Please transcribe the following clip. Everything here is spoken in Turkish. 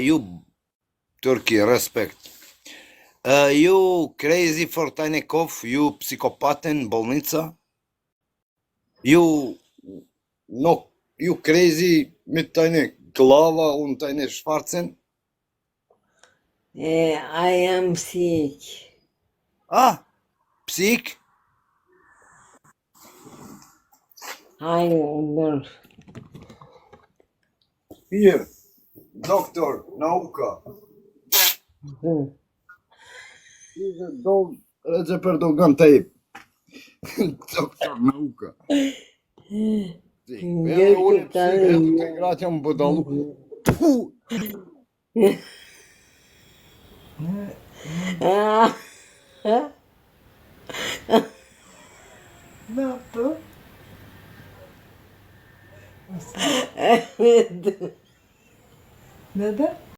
You, Turkey, respect. You crazy for tiny cough, you psychopaten, bolnica. You, no, you crazy mit tiny glava und tiny schwarzen. I am sick. Ah, psych. I am Here, doctor, nauka. He's a dog, Recep Erdogan type. Doktor nauka. Sì, vedo unë psik, eto të gratë jam budalu. Puh! Ne yaptı? Evet. Neden?